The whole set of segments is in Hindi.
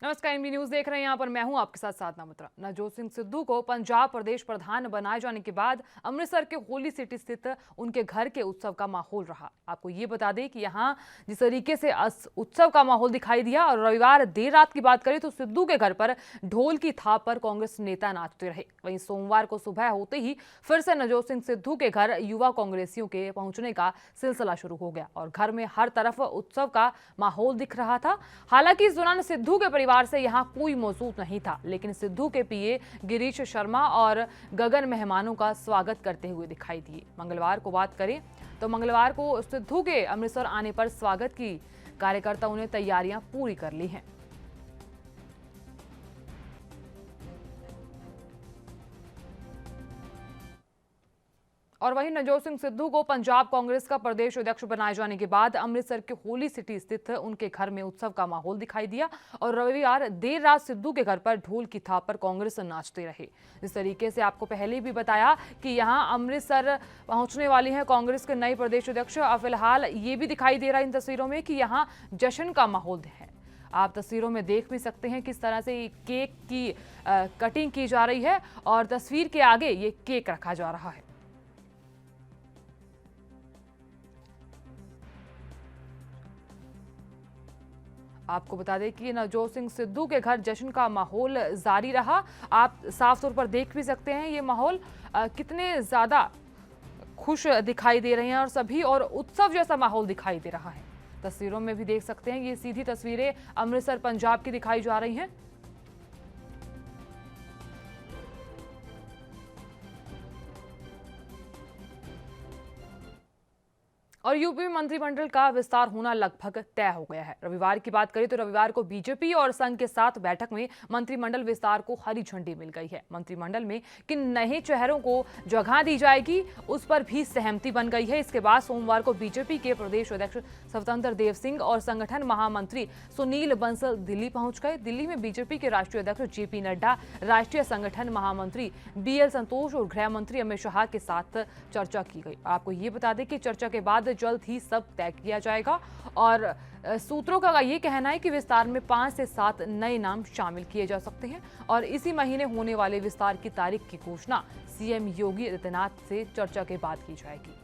नमस्कार, एनबी न्यूज देख रहे हैं। यहाँ पर मैं हूं आपके साथ साधना मित्रा। नवजोत सिंह सिद्धू को पंजाब प्रदेश प्रधान बनाए जाने के बाद अमृतसर के होली सिटी स्थित उनके घर के उत्सव का माहौल रहा। आपको ये बता दें कि यहाँ जिस तरीके से उत्सव का माहौल दिखाई दिया और रविवार देर रात की बात करें तो सिद्धू के घर पर ढोल की थाप पर कांग्रेस नेता नाचते रहे। वहीं सोमवार को सुबह होते ही फिर से नवजोत सिंह सिद्धू के घर युवा कांग्रेसियों के पहुंचने का सिलसिला शुरू हो गया और घर में हर तरफ उत्सव का माहौल दिख रहा था। हालांकि इस दौरान सिद्धू के परिवार से यहां कोई मौजूद नहीं था, लेकिन सिद्धू के पीए गिरीश शर्मा और गगन मेहमानों का स्वागत करते हुए दिखाई दिए। मंगलवार को बात करें तो मंगलवार को सिद्धू के अमृतसर आने पर स्वागत की कार्यकर्ताओं ने तैयारियां पूरी कर ली हैं। और वहीं नवजोत सिंह सिद्धू को पंजाब कांग्रेस का प्रदेश अध्यक्ष बनाए जाने के बाद अमृतसर के होली सिटी स्थित उनके घर में उत्सव का माहौल दिखाई दिया और रविवार देर रात सिद्धू के घर पर ढोल की थाप पर कांग्रेस नाचते रहे। इस तरीके से आपको पहले भी बताया कि यहां अमृतसर पहुंचने वाली हैं कांग्रेस के नए प्रदेश अध्यक्ष। फिलहाल ये भी दिखाई दे रहा है इन तस्वीरों में कि यहाँ जश्न का माहौल है। आप तस्वीरों में देख भी सकते हैं किस तरह से केक की कटिंग की जा रही है और तस्वीर के आगे ये केक रखा जा रहा है। आपको बता दें कि नवजोत सिंह सिद्धू के घर जश्न का माहौल जारी रहा। आप साफ तौर पर देख भी सकते हैं ये माहौल कितने ज्यादा खुश दिखाई दे रहे हैं और सभी और उत्सव जैसा माहौल दिखाई दे रहा है। तस्वीरों में भी देख सकते हैं ये सीधी तस्वीरें अमृतसर पंजाब की दिखाई जा रही हैं। और यूपी में मंत्रिमंडल का विस्तार होना लगभग तय हो गया है। रविवार की बात करें तो रविवार को बीजेपी और संघ के साथ बैठक में मंत्रिमंडल विस्तार को हरी झंडी मिल गई है। मंत्रिमंडल में किन नए चेहरों को जगह दी जाएगी उस पर भी सहमति बन गई है। इसके बाद सोमवार को बीजेपी के प्रदेश अध्यक्ष स्वतंत्र देव सिंह और संगठन महामंत्री सुनील बंसल दिल्ली पहुंच गए। दिल्ली में बीजेपी के राष्ट्रीय अध्यक्ष जेपी नड्डा, राष्ट्रीय संगठन महामंत्री बीएल संतोष और गृह मंत्री अमित शाह के साथ चर्चा की गई। आपको ये बता दें कि चर्चा के बाद जल्द ही सब तय किया जाएगा और सूत्रों का ये कहना है कि विस्तार में 5 से 7 नए नाम शामिल किए जा सकते हैं और इसी महीने होने वाले विस्तार की तारीख की घोषणा सीएम योगी आदित्यनाथ से चर्चा के बाद की जाएगी।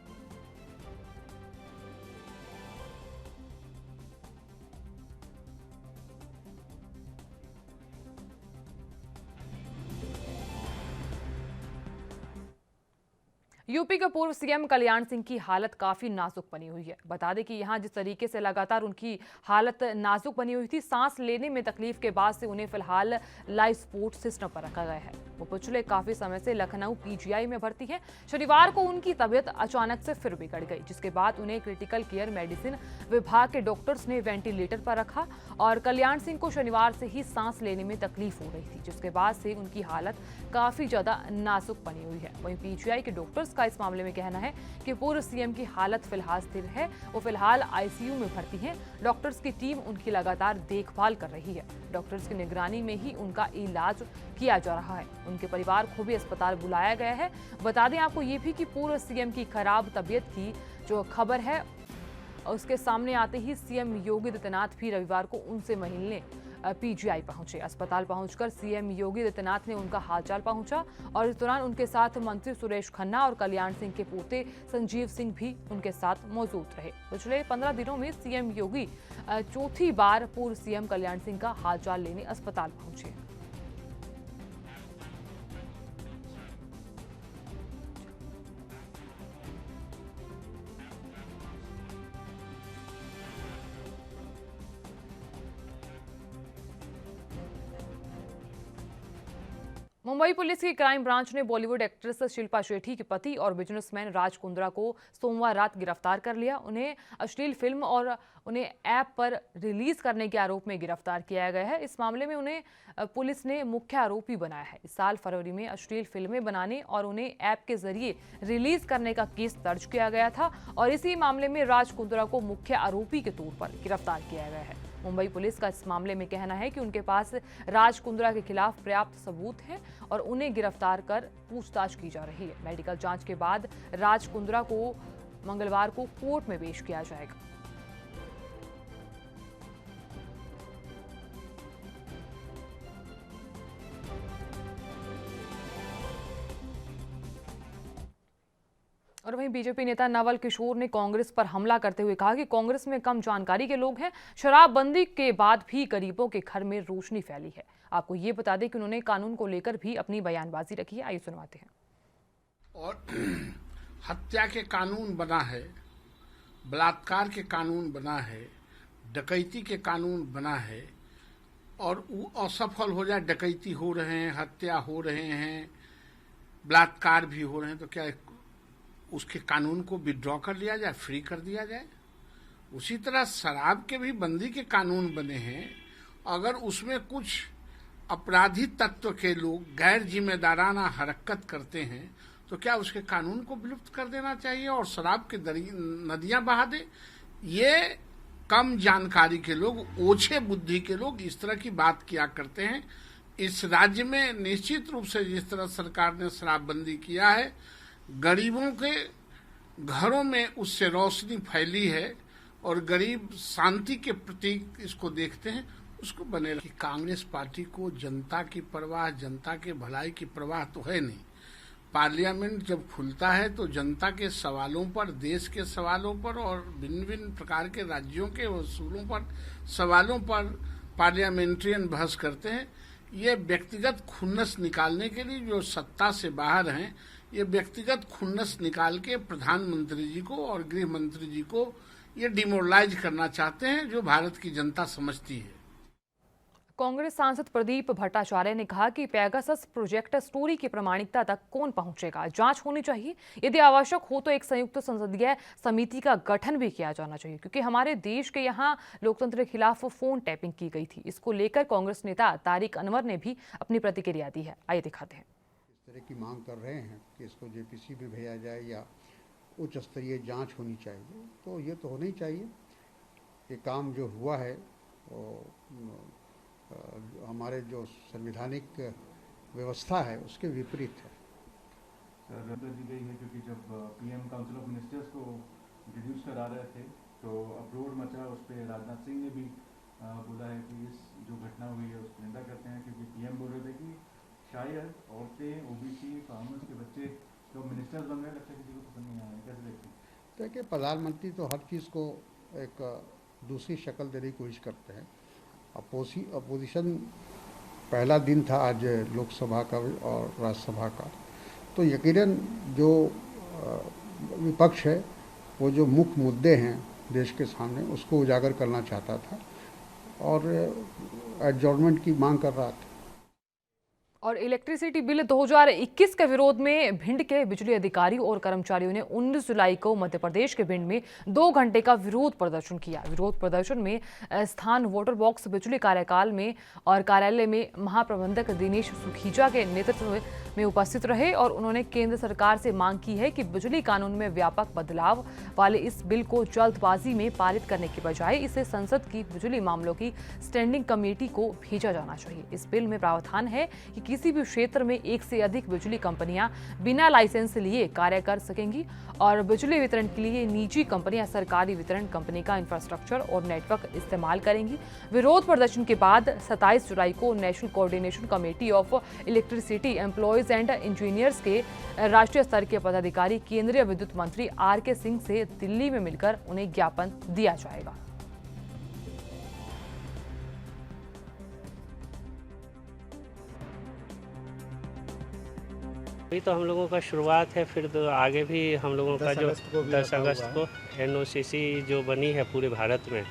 यूपी के पूर्व सीएम कल्याण सिंह की हालत काफी नाजुक बनी हुई है। बता दें कि यहां जिस तरीके से लगातार उनकी हालत नाजुक बनी हुई थी, सांस लेने में तकलीफ के बाद से उन्हें फिलहाल लाइफ सपोर्ट सिस्टम पर रखा गया है। वो पिछले काफी समय से लखनऊ पीजीआई में भर्ती है। शनिवार को उनकी तबीयत अचानक से फिर बिगड़ गई, जिसके बाद उन्हें क्रिटिकल केयर मेडिसिन विभाग के डॉक्टर्स ने वेंटिलेटर पर रखा और कल्याण सिंह को शनिवार से ही सांस लेने में तकलीफ हो रही थी, जिसके बाद से उनकी हालत काफी ज्यादा नाजुक बनी हुई है। वहीं पीजीआई के डॉक्टर्स इस मामले में कहना है कि पूर्व सीएम की हालत फिलहाल स्थिर है। वो फिलहाल आईसीयू में भर्ती हैं। डॉक्टर्स की टीम उनकी लगातार देखभाल कर रही है। डॉक्टर्स की निगरानी में ही उनका इलाज किया जा रहा है। उनके परिवार को भी अस्पताल बुलाया गया है। बता दें आपको ये भी कि पूर्व सीएम की खराब तबीयत की जो खबर है उसके सामने आते ही सीएम योगी आदित्यनाथ भी रविवार को उनसे मिलने पीजीआई पहुंचे। अस्पताल पहुंचकर सीएम योगी आदित्यनाथ ने उनका हालचाल पूछा और इस दौरान उनके साथ मंत्री सुरेश खन्ना और कल्याण सिंह के पोते संजीव सिंह भी उनके साथ मौजूद रहे। पिछले 15 दिनों में सीएम योगी चौथी बार पूर्व सीएम कल्याण सिंह का हालचाल लेने अस्पताल पहुंचे। मुंबई पुलिस की क्राइम ब्रांच ने बॉलीवुड एक्ट्रेस शिल्पा शेट्टी के पति और बिजनेसमैन राज कुंद्रा को सोमवार रात गिरफ्तार कर लिया। उन्हें अश्लील फिल्म और उन्हें ऐप पर रिलीज करने के आरोप में गिरफ्तार किया गया है। इस मामले में उन्हें पुलिस ने मुख्य आरोपी बनाया है। इस साल फरवरी में अश्लील फिल्में बनाने और उन्हें ऐप के जरिए रिलीज करने का केस दर्ज किया गया था और इसी मामले में राज कुंद्रा को मुख्य आरोपी के तौर पर गिरफ्तार किया गया है। मुंबई पुलिस का इस मामले में कहना है कि उनके पास राज कुंद्रा के खिलाफ पर्याप्त सबूत हैं और उन्हें गिरफ्तार कर पूछताछ की जा रही है। मेडिकल जांच के बाद राज कुंद्रा को मंगलवार को कोर्ट में पेश किया जाएगा। और वहीं बीजेपी नेता नवल किशोर ने कांग्रेस पर हमला करते हुए कहा कि कांग्रेस में कम जानकारी के लोग हैं। शराबबंदी के बाद भी गरीबों के घर में रोशनी फैली है। आपको ये बता दें कि उन्होंने कानून को लेकर भी अपनी बयानबाजी रखी है। आइए सुनवाते हैं। और हत्या के कानून बना है, बलात्कार के कानून बना है, डकैती के कानून बना है, और वो असफल हो जाए, डकैती हो रहे हैं, हत्या हो रहे हैं, बलात्कार भी हो रहे हैं, तो क्या उसके कानून को विड्रॉ कर लिया जाए, फ्री कर दिया जाए? उसी तरह शराब के भी बंदी के कानून बने हैं। अगर उसमें कुछ अपराधी तत्व के लोग गैर जिम्मेदाराना हरकत करते हैं तो क्या उसके कानून को विलुप्त कर देना चाहिए और शराब की नदियां बहा दे? ये कम जानकारी के लोग, ओछे बुद्धि के लोग इस तरह की बात किया करते हैं। इस राज्य में निश्चित रूप से जिस तरह सरकार ने शराबबंदी किया है, गरीबों के घरों में उससे रोशनी फैली है और गरीब शांति के प्रतीक इसको देखते हैं, उसको बने रखी। कांग्रेस पार्टी को जनता की परवाह, जनता के भलाई की परवाह तो है नहीं। पार्लियामेंट जब खुलता है तो जनता के सवालों पर, देश के सवालों पर और भिन्न भिन्न प्रकार के राज्यों के उसूलों पर, सवालों पर पार्लियामेंट्रियन बहस करते हैं। ये व्यक्तिगत खुन्नस निकालने के लिए जो सत्ता से बाहर हैं, ये व्यक्तिगत खुन्नस निकाल के प्रधानमंत्री जी को और गृह मंत्री जी को ये डिमोरलाइज करना चाहते हैं, जो भारत की जनता समझती है। कांग्रेस सांसद प्रदीप भट्टाचार्य ने कहा कि पेगासस प्रोजेक्ट स्टोरी की प्रामाणिकता तक कौन पहुंचेगा, जांच होनी चाहिए। यदि आवश्यक हो तो एक संयुक्त संसदीय समिति का गठन भी किया जाना चाहिए, क्योंकि हमारे देश के यहां लोकतंत्र के खिलाफ फोन टैपिंग की गई थी। इसको लेकर कांग्रेस नेता तारिक अनवर ने भी अपनी प्रतिक्रिया दी है। आइए दिखाते हैं। इस तरह की मांग कर रहे हैं कि इसको जेपीसी में भेजा जाए या उच्च स्तरीय जाँच होनी चाहिए, तो ये तो होना ही चाहिए। ये काम जो हुआ है हमारे जो संवैधानिक व्यवस्था है उसके विपरीत है। दी गई है क्योंकि जब पीएम काउंसिल ऑफ मिनिस्टर्स को इंट्रोड्यूस करा रहे थे तो अपलोड मचा, उस पर राजनाथ सिंह ने भी बोला है कि इस जो घटना हुई है उसकी निंदा करते हैं, क्योंकि पीएम बोल रहे थे कि शायद औरतें, ओबीसी, फार्मर्स के बच्चे जो मिनिस्टर्स बन गए, लगता है किसी को पसंद नहीं आ रहा है। कैसे देखते हैं? देखिए, प्रधानमंत्री तो हर चीज़ को एक दूसरी शक्ल देने की कोशिश करते हैं। अपोजिशन पहला दिन था आज लोकसभा का और राज्यसभा का, तो यकीनन जो विपक्ष है वो जो मुख्य मुद्दे हैं देश के सामने उसको उजागर करना चाहता था और एडजॉर्नमेंट की मांग कर रहा था। और इलेक्ट्रिसिटी बिल 2021 के विरोध में भिंड के बिजली अधिकारियों और कर्मचारियों ने 19 जुलाई को मध्य प्रदेश के भिंड में 2 घंटे का विरोध प्रदर्शन किया। विरोध प्रदर्शन में स्थान वोटर बॉक्स बिजली कार्यकाल में और कार्यालय में महाप्रबंधक दिनेश सुखीजा के नेतृत्व में उपस्थित रहे और उन्होंने केंद्र सरकार से मांग की है कि बिजली कानून में व्यापक बदलाव वाले इस बिल को जल्दबाजी में पारित करने के बजाय इसे संसद की बिजली मामलों की स्टैंडिंग कमेटी को भेजा जाना चाहिए। इस बिल में प्रावधान है कि किसी भी क्षेत्र में एक से अधिक बिजली कंपनियां बिना लाइसेंस लिए कार्य कर सकेंगी और बिजली वितरण के लिए निजी कंपनियां सरकारी वितरण कंपनी का इंफ्रास्ट्रक्चर और नेटवर्क इस्तेमाल करेंगी। विरोध प्रदर्शन के बाद 27 जुलाई को national coordination committee of electricity employees and engineers के राष्ट्रीय स्तर के पदाधिकारी केंद्रीय विद्युत मंत्री आर.के. सिंह से दिल्ली में मिलकर उन्हें ज्ञापन दिया जाएगा। अभी तो हम लोगों का शुरुआत है, फिर तो आगे भी हम लोगों का जो 10 अगस्त को एनओसीसी जो बनी है पूरे भारत में,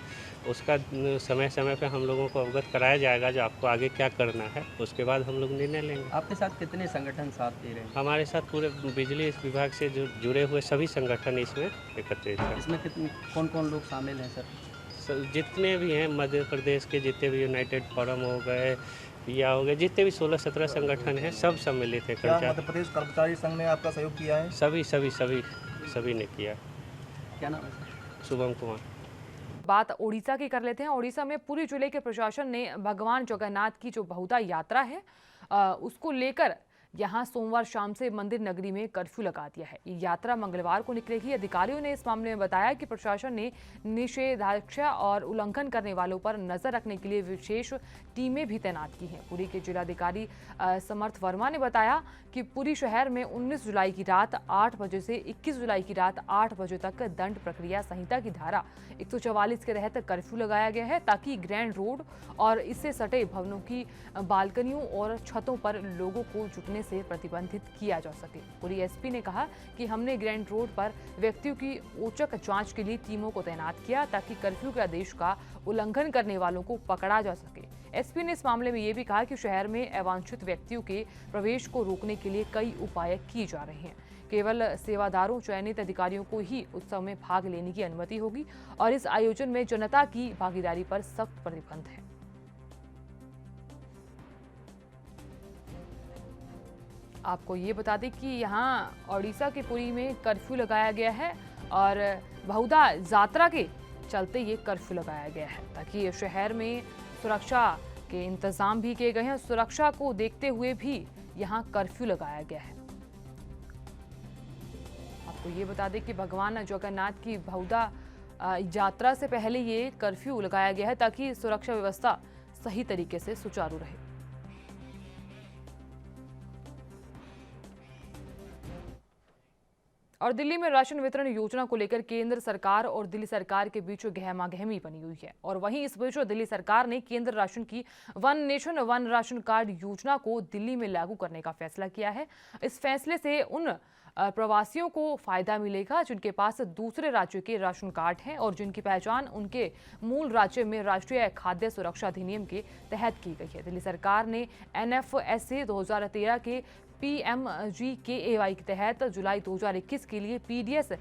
उसका समय समय पे हम लोगों को अवगत कराया जाएगा जो आपको आगे क्या करना है। उसके बाद हम लोग निर्णय लेंगे। आपके साथ कितने संगठन साथ दे रहे हैं? हमारे साथ पूरे बिजली विभाग से जो जुड़े हुए सभी संगठन इसमें एकत्रित हैं। इसमें कौन कौन लोग शामिल हैं सर? जितने भी हैं मध्य प्रदेश के, जितने भी यूनाइटेड फोरम हो गए या हो गए, जितने भी 16-17 संगठन हैं, सब सम्मिलित है। मध्य प्रदेश कर्मचारी संघ ने आपका सहयोग किया है? सभी ने किया। क्या नाम है सर? शुभम कुमार। बात ओडिशा की कर लेते हैं। ओडिशा में पुरी जिले के प्रशासन ने भगवान जगन्नाथ की जो बहुधा यात्रा है उसको लेकर यहां सोमवार शाम से मंदिर नगरी में कर्फ्यू लगा दिया है। ये यात्रा मंगलवार को निकलेगी। अधिकारियों ने इस मामले में बताया कि प्रशासन ने निषेधाज्ञा और उल्लंघन करने वालों पर नजर रखने के लिए विशेष टीमें भी तैनात की हैं। पुरी के जिलाधिकारी समर्थ वर्मा ने बताया कि पुरी शहर में 19 जुलाई की रात 8 बजे से 21 जुलाई की रात 8 बजे तक दंड प्रक्रिया संहिता की धारा 144 के तहत कर्फ्यू लगाया गया है, ताकि ग्रैंड रोड और इससे सटे भवनों की बालकनियों और छतों पर लोगों को जुटने से प्रतिबंधित किया जा सके। पुरी एसपी ने कहा कि हमने ग्रैंड रोड पर व्यक्तियों की औचक जांच के लिए टीमों को तैनात किया, ताकि कर्फ्यू के आदेश का उल्लंघन करने वालों को पकड़ा जा सके। एसपी ने इस मामले में यह भी कहा कि शहर में अवांछित व्यक्तियों के प्रवेश को रोकने के लिए कई उपाय किए जा रहे हैं। केवल सेवादारों, चयनित अधिकारियों को ही उत्सव में भाग लेने की अनुमति होगी और इस आयोजन में जनता की भागीदारी पर सख्त प्रतिबंध है। आपको ये बता दें कि यहाँ ओडिशा के पुरी में कर्फ्यू लगाया गया है और बहुधा यात्रा के चलते ये कर्फ्यू लगाया गया है, ताकि शहर में सुरक्षा के इंतजाम भी किए गए हैं। सुरक्षा को देखते हुए भी यहाँ कर्फ्यू लगाया गया है। आपको ये बता दें कि भगवान जगन्नाथ की बहुधा यात्रा से पहले ये कर्फ्यू लगाया गया है, ताकि सुरक्षा व्यवस्था सही तरीके से सुचारू रहे। और दिल्ली में राशन वितरण योजना को लेकर केंद्र सरकार और दिल्ली सरकार के बीच गहमागहमी बनी हुई है। और वहीं इस बीच दिल्ली सरकार ने केंद्र राशन की one nation one ration card योजना को दिल्ली में लागू करने का फैसला किया है। इस फैसले से उन प्रवासियों को फायदा मिलेगा जिनके पास दूसरे राज्य के राशन कार्ड हैं और जिनकी पहचान उनके मूल राज्य में राष्ट्रीय खाद्य सुरक्षा अधिनियम के तहत की गई है। दिल्ली सरकार ने NFSA 2013 के PMGKAY के तहत जुलाई 2021 के लिए PDS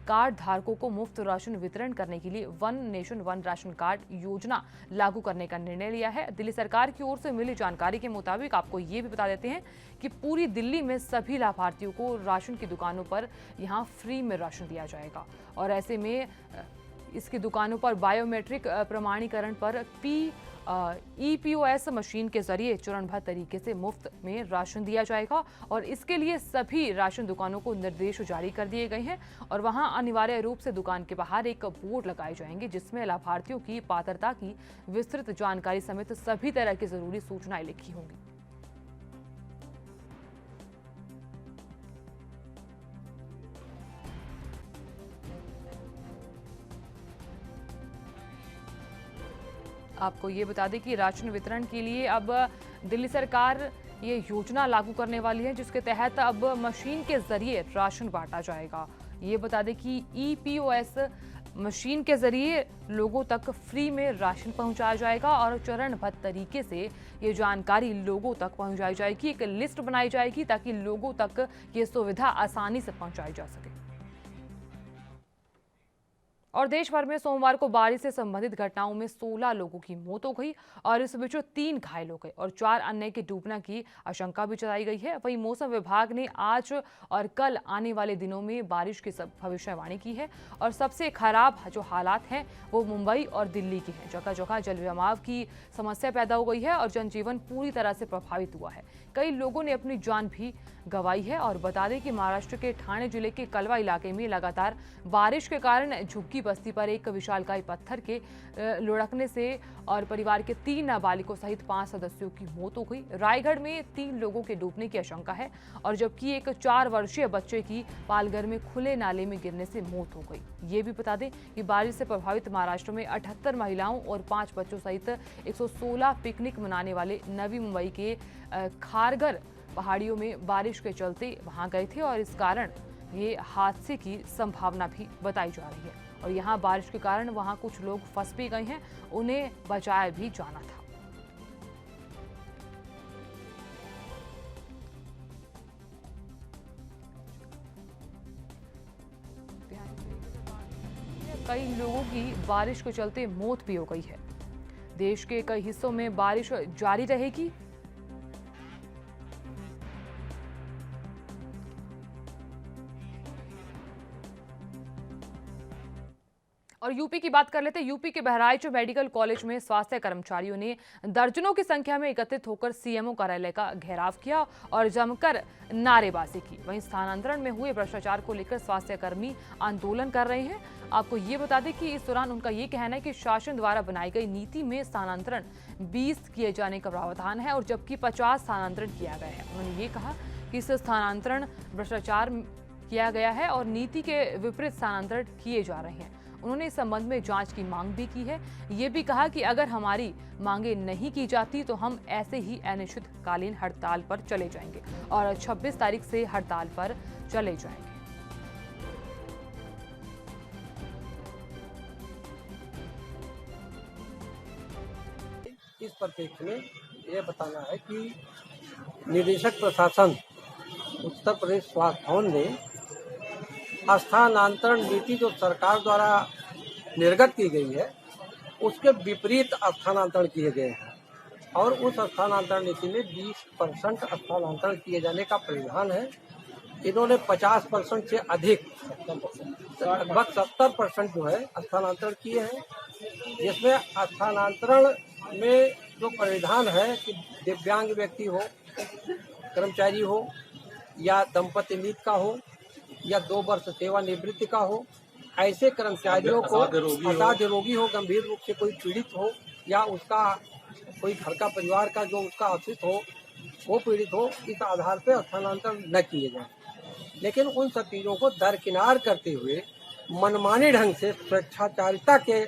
कार्ड धारकों को मुफ्त राशन वितरण करने के लिए one nation one ration card योजना लागू करने का निर्णय लिया है। दिल्ली सरकार की ओर से मिली जानकारी के मुताबिक आपको ये भी बता देते हैं कि पूरी दिल्ली में सभी लाभार्थियों को राशन की दुकानों पर यहां फ्री में राशन दिया जाएगा और ऐसे में इसकी दुकानों पर बायोमेट्रिक प्रमाणीकरण पर EPOS मशीन के जरिए चरणबद्ध तरीके से मुफ्त में राशन दिया जाएगा और इसके लिए सभी राशन दुकानों को निर्देश जारी कर दिए गए हैं और वहां अनिवार्य रूप से दुकान के बाहर एक बोर्ड लगाए जाएंगे जिसमें लाभार्थियों की पात्रता की विस्तृत जानकारी समेत सभी तरह की जरूरी सूचनाएं लिखी होंगी। आपको ये बता दें कि राशन वितरण के लिए अब दिल्ली सरकार ये योजना लागू करने वाली है, जिसके तहत अब मशीन के जरिए राशन बांटा जाएगा। ये बता दें कि EPOS मशीन के जरिए लोगों तक फ्री में राशन पहुंचाया जाएगा और चरणबद्ध तरीके से ये जानकारी लोगों तक पहुंचाई जाएगी। एक लिस्ट बनाई जाएगी ताकि लोगों तक ये सुविधा आसानी से पहुंचाई जा सके। और देश भर में सोमवार को बारिश से संबंधित घटनाओं में 16 लोगों की मौत हो गई और इस बीच 3 घायल हो गए और 4 अन्य के डूबने की आशंका भी जताई गई है। वहीं मौसम विभाग ने आज और कल आने वाले दिनों में बारिश की भविष्यवाणी की है और सबसे खराब जो हालात हैं वो मुंबई और दिल्ली के हैं। जगह जगह जल जमाव की समस्या पैदा हो गई है और जनजीवन पूरी तरह से प्रभावित हुआ है। कई लोगों ने अपनी जान भी गंवाई है। और बता दें कि महाराष्ट्र के ठाणे जिले के कलवा इलाके में लगातार बारिश के कारण झुग्गी बस्ती पर एक विशालकाय पत्थर के लुढ़कने से और परिवार के 3 नाबालिगों सहित 5 सदस्यों की मौत हो गई। रायगढ़ में 3 लोगों के डूबने की आशंका है और जबकि एक 4 वर्षीय बच्चे की पालघर में खुले नाले में गिरने से मौत हो गई। ये भी बता दें कि बारिश से प्रभावित महाराष्ट्र में 78 महिलाओं और 5 बच्चों सहित 116 पिकनिक मनाने वाले नवी मुंबई के खारघर पहाड़ियों में बारिश के चलते वहां गए थे और इस कारण ये हादसे की संभावना भी बताई जा रही है। और यहाँ बारिश के कारण वहां कुछ लोग फंस भी गए हैं, उन्हें बचाया भी जाना था। कई लोगों की बारिश के चलते मौत भी हो गई है। देश के कई हिस्सों में बारिश जारी रहेगी। और यूपी की बात कर लेते हैं। यूपी के बहराइच मेडिकल कॉलेज में स्वास्थ्य कर्मचारियों ने दर्जनों की संख्या में एकत्रित होकर सीएमओ कार्यालय का घेराव किया और जमकर नारेबाजी की। वहीं स्थानांतरण में हुए भ्रष्टाचार को लेकर स्वास्थ्य कर्मी आंदोलन कर रहे हैं। आपको ये बता दें कि इस दौरान उनका ये कहना है कि शासन द्वारा बनाई गई नीति में स्थानांतरण 20 किए जाने का प्रावधान है और जबकि 50 स्थानांतरण किया गया है। उन्होंने ये कहा कि इस स्थानांतरण भ्रष्टाचार किया गया है और नीति के विपरीत स्थानांतरण किए जा रहे हैं। उन्होंने इस संबंध में जांच की मांग भी की है। ये भी कहा कि अगर हमारी मांगे नहीं की जाती तो हम ऐसे ही अनिश्चितकालीन हड़ताल पर चले जाएंगे और 26 तारीख से हड़ताल पर चले जाएंगे। इस परिप्रेक्ष्य में यह बताना है कि निदेशक प्रशासन उत्तर प्रदेश स्वास्थ्य भवन ने स्थानांतरण नीति जो सरकार द्वारा निर्गत की गई है उसके विपरीत स्थानांतरण किए गए हैं और उस स्थानांतरण नीति में 20% स्थानांतरण किए जाने का प्रावधान है। इन्होंने 50% से अधिक लगभग 70% जो है स्थानांतरण किए हैं, जिसमें स्थानांतरण में जो प्रावधान है कि दिव्यांग व्यक्ति हो, कर्मचारी हो या दंपति नीत का हो या 2 वर्ष सेवानिवृत्ति का हो, ऐसे कर्मचारियों को असाध्य रोगी हो, गंभीर रूप से कोई पीड़ित हो या उसका कोई घर का परिवार का जो उसका आश्रित हो वो पीड़ित हो, इस आधार पर स्थानांतरण न किए जाए। लेकिन उन सब चीज़ों को दरकिनार करते हुए मनमानी ढंग से स्वेच्छाचारिता के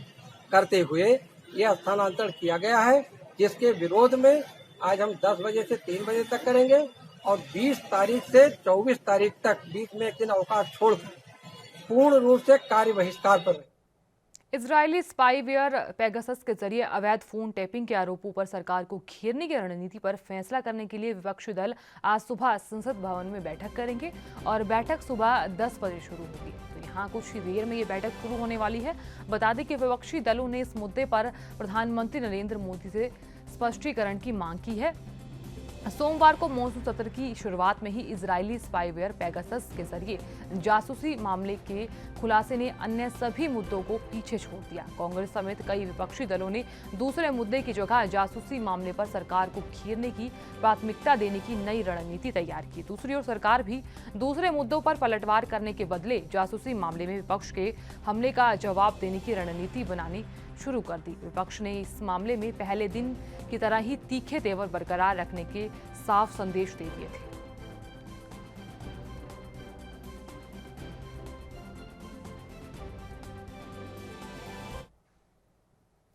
करते हुए यह स्थानांतरण किया गया है, जिसके विरोध में आज हम 10 बजे से 3 बजे तक करेंगे और 20 तारीख से 24 तारीख तक बीच में एक दिन अवकाश छोड़कर पूर्ण रूप से कार्य बहिष्कार पर। इजरायली स्पाईवेयर पेगासस के जरिए अवैध फोन टैपिंग के आरोपों पर सरकार को घेरने की रणनीति पर फैसला करने के लिए विपक्षी दल आज सुबह संसद भवन में बैठक करेंगे और बैठक सुबह 10 बजे शुरू होगी। तो यहाँ कुछ ही देर में ये बैठक शुरू होने वाली है। बता दें कि विपक्षी दलों ने इस मुद्दे पर प्रधानमंत्री नरेंद्र मोदी से स्पष्टीकरण की मांग की है। सोमवार को मॉनसून सत्र की शुरुआत में ही इजरायली स्पाईवेयर पेगासस के जरिए जासूसी मामले के खुलासे ने अन्य सभी मुद्दों को पीछे छोड़ दिया। कांग्रेस समेत कई विपक्षी दलों ने दूसरे मुद्दे की जगह जासूसी मामले पर सरकार को घेरने की प्राथमिकता देने की नई रणनीति तैयार की। दूसरी ओर सरकार भी दूसरे मुद्दों पर पलटवार करने के बदले जासूसी मामले में विपक्ष के हमले का जवाब देने की रणनीति बनानी शुरू कर दी। विपक्ष ने इस मामले में पहले दिन की तरह ही तीखे तेवर बरकरार रखने के साफ संदेश दे दिए थे।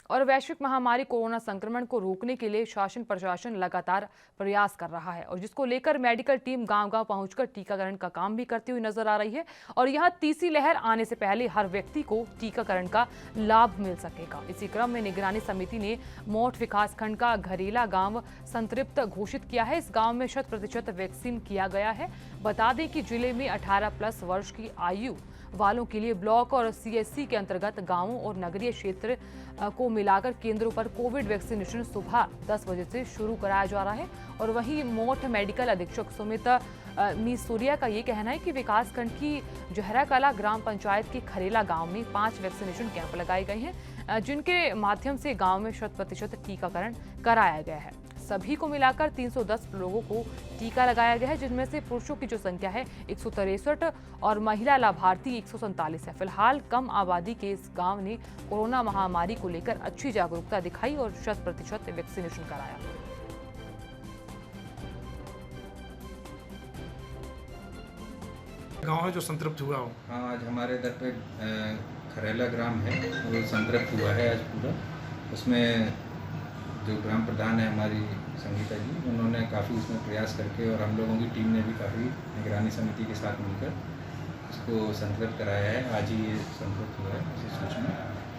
और वैश्विक महामारी कोरोना संक्रमण को रोकने के लिए शासन प्रशासन लगातार प्रयास कर रहा है और जिसको लेकर मेडिकल टीम गांव-गांव पहुंचकर टीकाकरण का काम भी करती हुई नजर आ रही है और यहां तीसरी लहर आने से पहले हर व्यक्ति को टीकाकरण का लाभ मिल सकेगा। इसी क्रम में निगरानी समिति ने मोठ विकासखंड का घरेला गांव संतृप्त घोषित किया है। इस गांव में 100% वैक्सीन किया गया है। बता दें कि जिले में 18+ वर्ष की आयु वालों के लिए ब्लॉक और सीएससी के अंतर्गत गांवों और नगरीय क्षेत्र को मिलाकर केंद्रों पर कोविड वैक्सीनेशन सुबह 10 बजे से शुरू कराया जा रहा है। और वहीं मोठ मेडिकल अधीक्षक सुमित मीसूरिया का ये कहना है कि विकासखंड की जहरा कला ग्राम पंचायत के खरेला गांव में 5 वैक्सीनेशन कैंप लगाए गए हैं, जिनके माध्यम से गांव में 100% टीकाकरण कराया गया है। सभी को मिलाकर 310 लोगों को टीका लगाया गया है, जिनमें से पुरुषों की जो संख्या है 163 और महिला लाभार्थी 147 है। फिलहाल कम आबादी के इस गांव ने कोरोना महामारी को लेकर अच्छी जागरूकता दिखाई और 100% वैक्सीनेशन कराया। गांव है जो संतृप्त हुआ हो। हाँ, आज हमारे इधर पे खरेला ग्राम है वो संतृप्त हुआ है आज पूरा। उसमें जो ग्राम प्रधान है हमारी संगीता जी, उन्होंने काफ़ी उसमें प्रयास करके और हम लोगों की टीम ने भी काफ़ी निगरानी समिति के साथ मिलकर उसको संतृप्त कराया है। आज ही ये संतृप्त हुआ है, इसी सूचना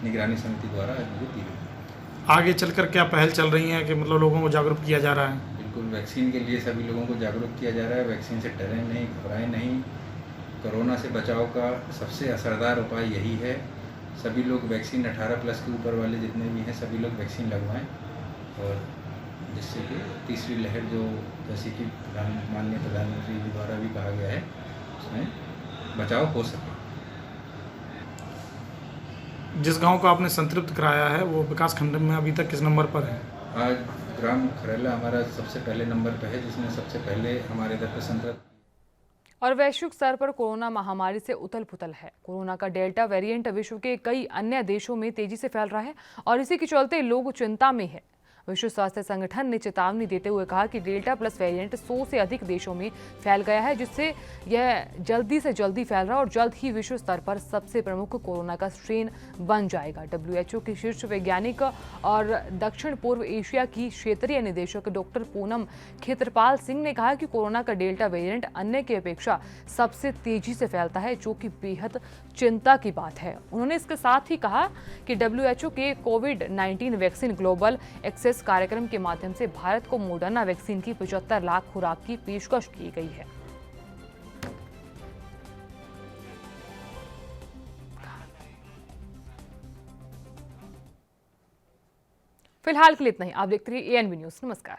निगरानी समिति द्वारा आज मुझे दी गई। आगे चलकर क्या पहल चल रही है कि मतलब लोगों को जागरूक किया जा रहा है? बिल्कुल, वैक्सीन के लिए सभी लोगों को जागरूक किया जा रहा है। वैक्सीन से डरें नहीं, घबराएं नहीं। कोरोना से बचाव का सबसे असरदार उपाय यही है। सभी लोग वैक्सीन 18+ के ऊपर वाले जितने भी हैं सभी लोग वैक्सीन लगवाएं और जिससे कि तीसरी लहर जो जैसे कि माननीय प्रधानमंत्री जी द्वारा भी कहा गया है उसमें बचाव हो सके। जिस गांव को आपने संतृप्त कराया है वो विकास खंड में अभी तक किस नंबर पर है? आज ग्राम खरेला हमारा सबसे पहले नंबर पर है, जिसमें सबसे पहले हमारे इधर पे संतृप्त। और वैश्विक स्तर पर कोरोना महामारी से उथल पुथल है। कोरोना का डेल्टा वेरिएंट विश्व के कई अन्य देशों में तेजी से फैल रहा है और इसी के चलते लोग चिंता में है। विश्व स्वास्थ्य संगठन ने चेतावनी देते हुए कहा कि डेल्टा प्लस वेरिएंट 100 से अधिक देशों में फैल गया है, जिससे यह जल्दी से जल्दी फैल रहा है और जल्द ही विश्व स्तर पर सबसे प्रमुख कोरोना का स्ट्रेन बन जाएगा। WHO की शीर्ष वैज्ञानिक और दक्षिण पूर्व एशिया की क्षेत्रीय निदेशक डॉक्टर पूनम खेत्रपाल सिंह ने कहा कि कोरोना का डेल्टा वेरिएंट अन्य की अपेक्षा सबसे तेजी से फैलता है, जो कि बेहद चिंता की बात है। उन्होंने इसके साथ ही कहा कि WHO के कोविड-19 वैक्सीन ग्लोबल एक्सेस कार्यक्रम के माध्यम से भारत को मोडर्ना वैक्सीन की 75 लाख खुराक की पेशकश की गई है। फिलहाल के लिए इतना ही। आप देखते रहिए ANB न्यूज़। नमस्कार।